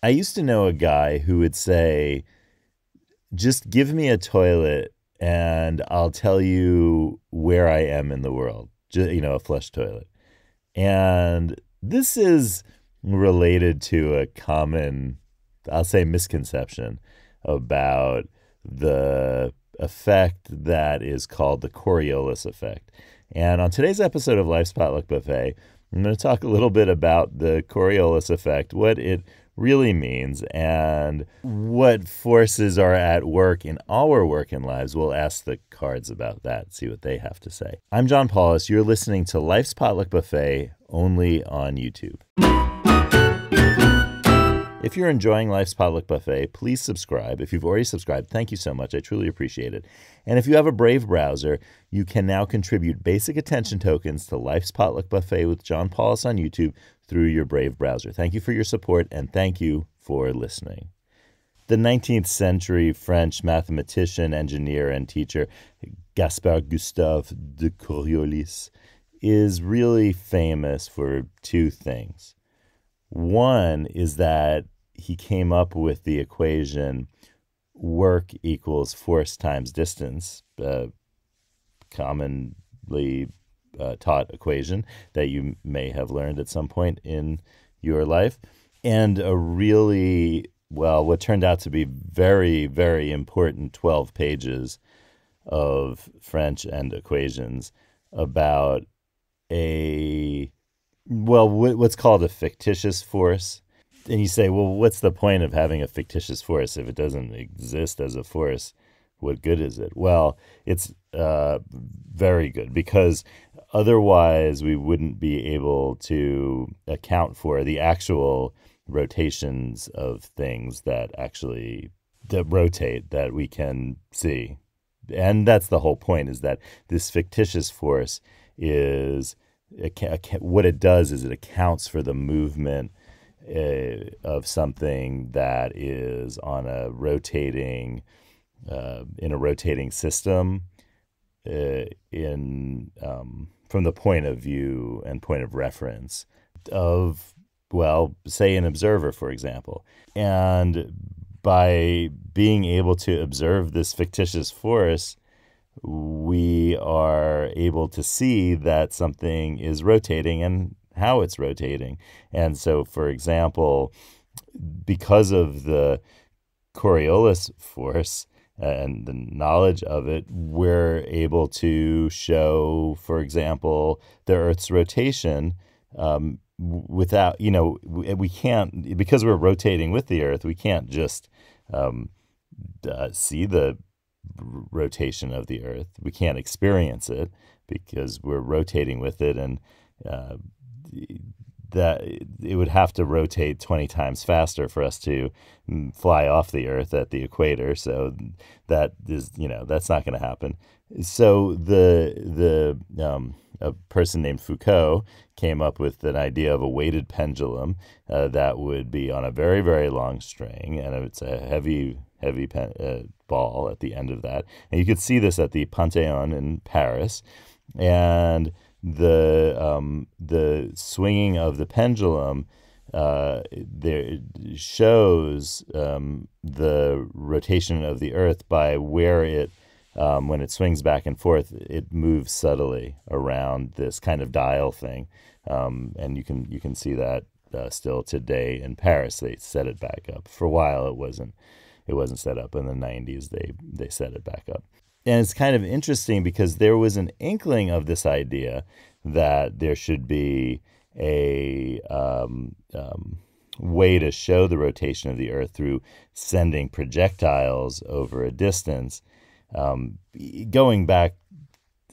I used to know a guy who would say, just give me a toilet and I'll tell you where I am in the world. A flush toilet. And this is related to a common, I'll say, misconception about the effect that is called the Coriolis effect. And on today's episode of Life's Potluck Buffet, I'm going to talk a little bit about the Coriolis effect, what it really means, and what forces are at work in our working lives. We'll ask the cards about that, see what they have to say. I'm John Paulus. You're listening to Life's Potluck Buffet only on YouTube. If you're enjoying Life's Potluck Buffet, please subscribe. If you've already subscribed, thank you so much. I truly appreciate it. And if you have a Brave browser, you can now contribute basic attention tokens to Life's Potluck Buffet with John Paulus on YouTube through your Brave browser. Thank you for your support, and thank you for listening. The 19th century French mathematician, engineer, and teacher Gaspard Gustave de Coriolis is really famous for two things. One is that he came up with the equation work equals force times distance, commonly taught equation that you may have learned at some point in your life. And a really, what turned out to be very, very important 12 pages of French and equations about what's called a fictitious force. And you say, well, what's the point of having a fictitious force if it doesn't exist as a force? What good is it? Well, it's very good, because otherwise we wouldn't be able to account for the actual rotations of things that rotate that we can see. And that's the whole point, is that this fictitious force is what it does is it accounts for the movement of something that is on a rotating in a rotating system from the point of view and point of reference of, say an observer, for example. And by being able to observe this fictitious force, we are able to see that something is rotating and how it's rotating. And so, for example, because of the Coriolis force and the knowledge of it, we're able to show, for example, the Earth's rotation without, we can't, because we're rotating with the Earth, we can't just see the rotation of the Earth. We can't experience it because we're rotating with it, and that it would have to rotate 20 times faster for us to fly off the Earth at the equator. So that is, that's not going to happen. So a person named Foucault came up with an idea of a weighted pendulum that would be on a very, very long string, and it's a heavy ball at the end of that. And you could see this at the Panthéon in Paris. And the swinging of the pendulum there shows the rotation of the Earth by where it when it swings back and forth, it moves subtly around this kind of dial thing, and you can see that still today in Paris. They set it back up. For a while, it wasn't set up. In the 90s, they set it back up. And it's kind of interesting because there was an inkling of this idea that there should be a way to show the rotation of the Earth through sending projectiles over a distance, going back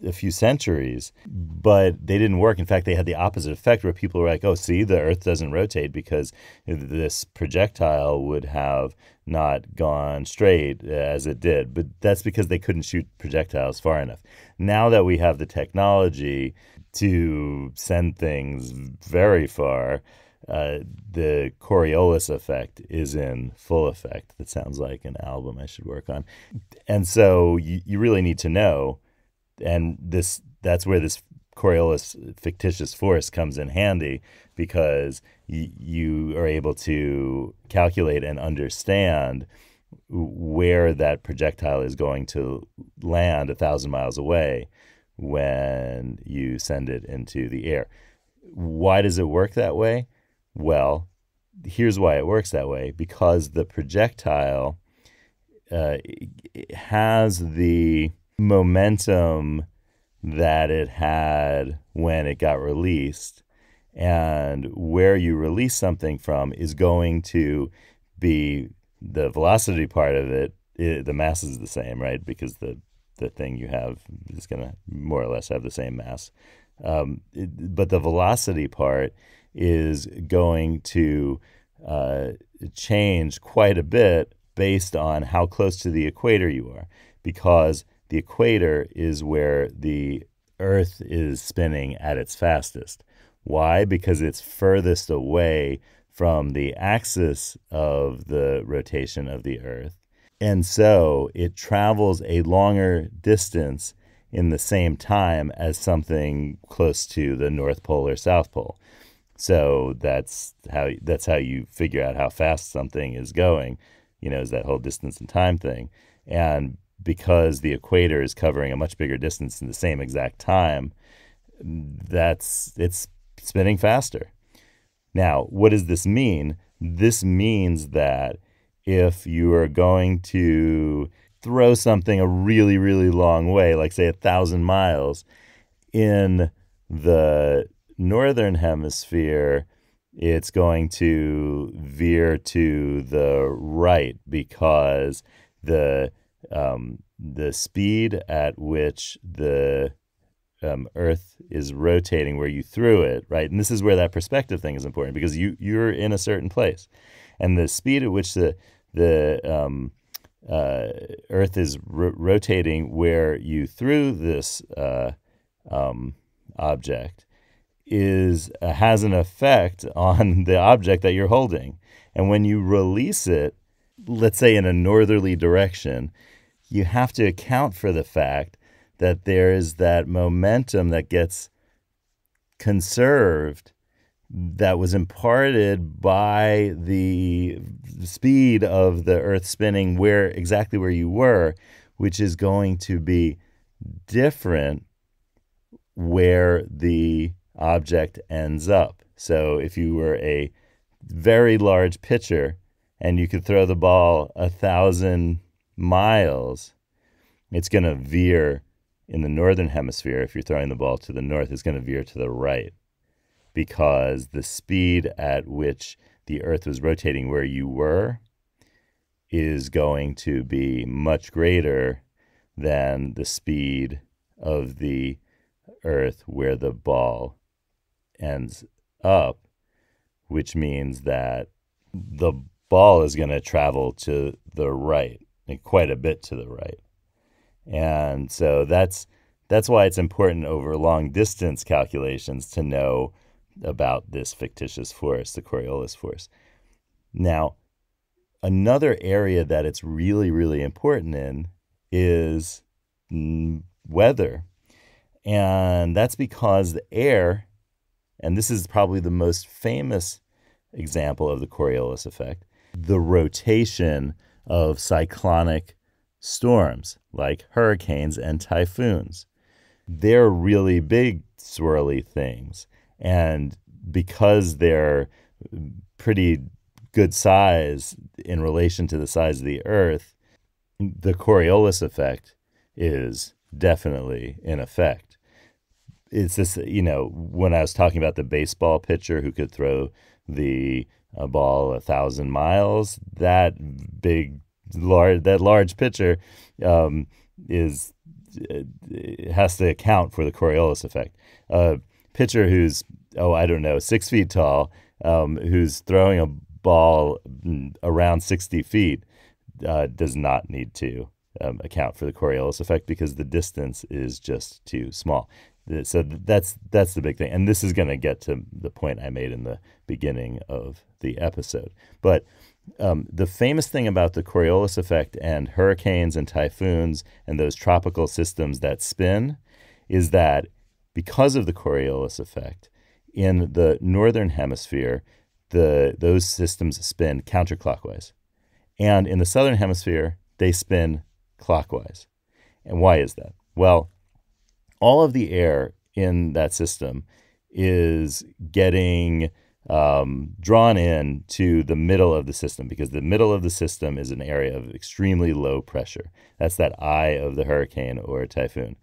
a few centuries, but they didn't work. In fact, they had the opposite effect, where people were like, oh, see, the Earth doesn't rotate because this projectile would have not gone straight as it did. But that's because they couldn't shoot projectiles far enough. Now that we have the technology to send things very far, the Coriolis effect is in full effect. That sounds like an album I should work on. And so you really need to know. And that's where this Coriolis fictitious force comes in handy because you are able to calculate and understand where that projectile is going to land 1,000 miles away when you send it into the air. Why does it work that way? Well, here's why it works that way. Because the projectile has the momentum that it had when it got released, and where you release something from is going to be the velocity part of it. The mass is the same, right? Because the thing you have is going to more or less have the same mass. But the velocity part is going to change quite a bit based on how close to the equator you are, because the equator is where the Earth is spinning at its fastest. Why? Because it's furthest away from the axis of the rotation of the Earth. And so it travels a longer distance in the same time as something close to the North Pole or South Pole. So that's how you figure out how fast something is going, is that whole distance and time thing. And because the equator is covering a much bigger distance in the same exact time, it's spinning faster. Now, what does this mean? This means that if you are going to throw something a really, really long way, like say 1,000 miles, in the northern hemisphere, it's going to veer to the right because the speed at which the Earth is rotating where you threw it, right? And this is where that perspective thing is important, because you're in a certain place, and the speed at which the Earth is rotating where you threw this object has an effect on the object that you're holding. And when you release it, let's say in a northerly direction, you have to account for the fact that there is that momentum that gets conserved that was imparted by the speed of the Earth spinning exactly where you were, which is going to be different where the object ends up. So if you were a very large pitcher and you could throw the ball 1,000 miles, it's going to veer in the northern hemisphere. If you're throwing the ball to the north, it's going to veer to the right, because the speed at which the Earth was rotating where you were is going to be much greater than the speed of the Earth where the ball ends up, which means that the ball is going to travel to the right, and quite a bit to the right. And so that's why it's important over long distance calculations to know about this fictitious force, the Coriolis force. Now, another area that it's really, really important in is weather. And that's because the air, and this is probably the most famous example of the Coriolis effect, the rotation of cyclonic storms like hurricanes and typhoons. They're really big, swirly things. And because they're pretty good size in relation to the size of the Earth, the Coriolis effect is definitely in effect. It's this, when I was talking about the baseball pitcher who could throw the ball 1,000 miles, that large pitcher has to account for the Coriolis effect. Pitcher who's 6 feet tall, who's throwing a ball around 60 feet, does not need to account for the Coriolis effect because the distance is just too small. So that's the big thing. And this is going to get to the point I made in the beginning of the episode. But the famous thing about the Coriolis effect and hurricanes and typhoons and those tropical systems that spin is that because of the Coriolis effect, in the northern hemisphere, those systems spin counterclockwise. And in the southern hemisphere, they spin clockwise. And why is that? Well, all of the air in that system is getting drawn in to the middle of the system, because the middle of the system is an area of extremely low pressure. That's that eye of the hurricane or typhoon.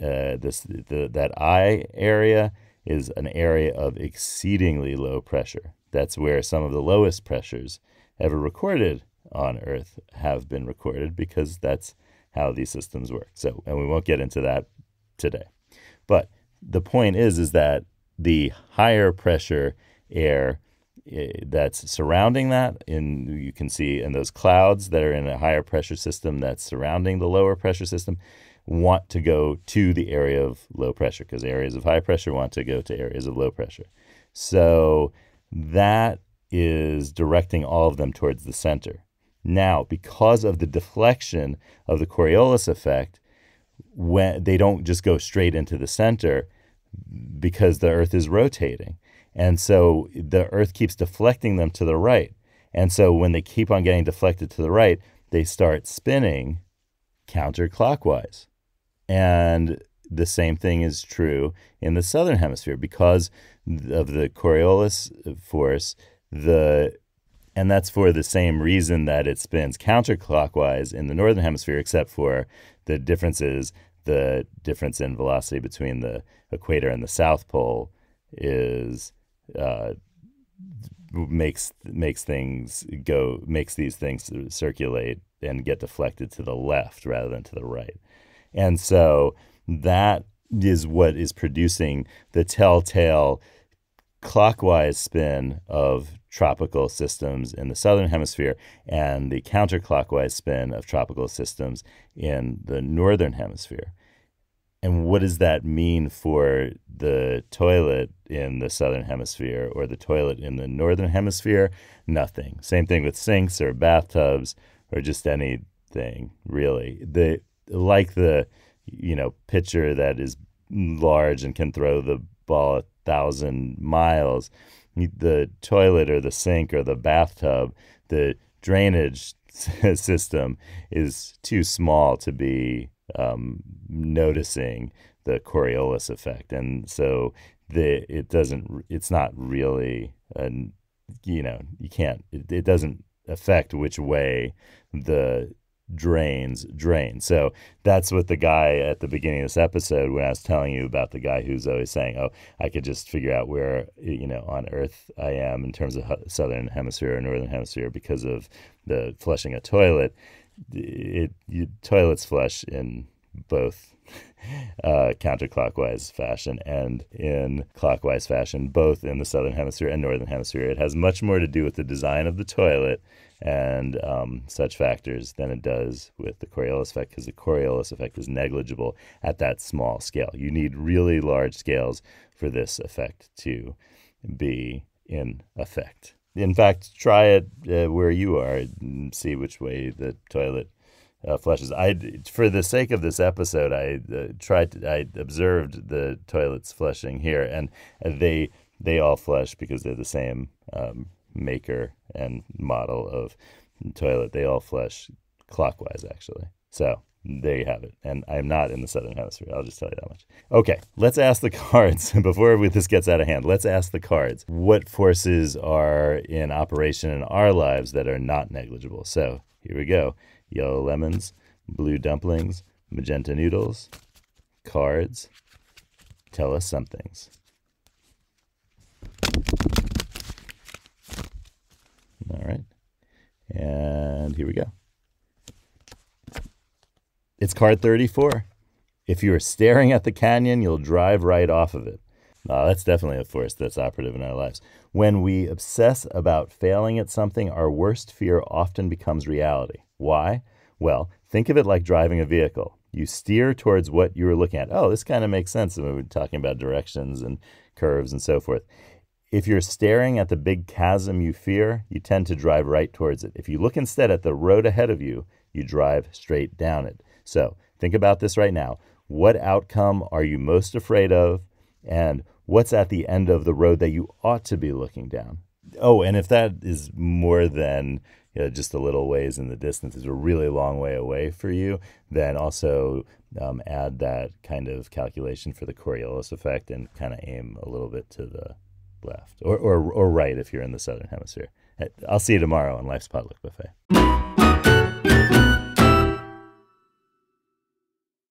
That eye area is an area of exceedingly low pressure. That's where some of the lowest pressures ever recorded on Earth have been recorded, because that's how these systems work. So, and we won't get into that today. But the point is that the higher pressure air that's surrounding that, you can see in those clouds that are in a higher pressure system that's surrounding the lower pressure system, want to go to the area of low pressure, because areas of high pressure want to go to areas of low pressure. So that is directing all of them towards the center. Now, because of the deflection of the Coriolis effect, when they don't just go straight into the center, because the Earth is rotating. And so the Earth keeps deflecting them to the right. And so when they keep on getting deflected to the right, they start spinning counterclockwise. And the same thing is true in the southern hemisphere because of the Coriolis force. And that's for the same reason that it spins counterclockwise in the northern hemisphere, except for the difference in velocity between the equator and the South Pole makes these things circulate and get deflected to the left rather than to the right. And so that is what is producing the telltale clockwise spin of tropical systems in the southern hemisphere and the counterclockwise spin of tropical systems in the northern hemisphere. And what does that mean for the toilet in the southern hemisphere or the toilet in the northern hemisphere? Nothing. Same thing with sinks or bathtubs or just anything, really. The pitcher that is large and can throw the ball 1,000 miles, the toilet or the sink or the bathtub, the drainage system is too small to be noticing the Coriolis effect. And so it's not really, it doesn't affect which way the drains drain. So that's what the guy at the beginning of this episode, when I was telling you about the guy who's always saying, oh, I could just figure out where, on Earth I am in terms of southern hemisphere or northern hemisphere because of the flushing a toilet. Toilets flush in both counterclockwise fashion and in clockwise fashion, both in the southern hemisphere and northern hemisphere. It has much more to do with the design of the toilet and such factors than it does with the Coriolis effect, because the Coriolis effect is negligible at that small scale. You need really large scales for this effect to be in effect. In fact, try it where you are and see which way the toilet flushes. For the sake of this episode, I observed the toilets flushing here, and they all flush because they're the same maker and model of toilet. They all flush clockwise, actually. So there you have it. And I'm not in the southern hemisphere. I'll just tell you that much. Okay, let's ask the cards. Before this gets out of hand, let's ask the cards. What forces are in operation in our lives that are not negligible? So here we go. Yellow lemons, blue dumplings, magenta noodles, cards. Tell us some things. All right. And here we go. It's card 34. If you are staring at the canyon, you'll drive right off of it. That's definitely a force that's operative in our lives. When we obsess about failing at something, our worst fear often becomes reality. Why? Well, think of it like driving a vehicle. You steer towards what you were looking at. Oh, this kind of makes sense when we're talking about directions and curves and so forth. If you're staring at the big chasm you fear, you tend to drive right towards it. If you look instead at the road ahead of you, you drive straight down it. So think about this right now. what outcome are you most afraid of, and what's at the end of the road that you ought to be looking down. Oh, and if that is more than just a little ways in the distance, is a really long way away for you, then also add that kind of calculation for the Coriolis effect and kind of aim a little bit to the left or right if you're in the southern hemisphere. I'll see you tomorrow on Life's Potluck Buffet.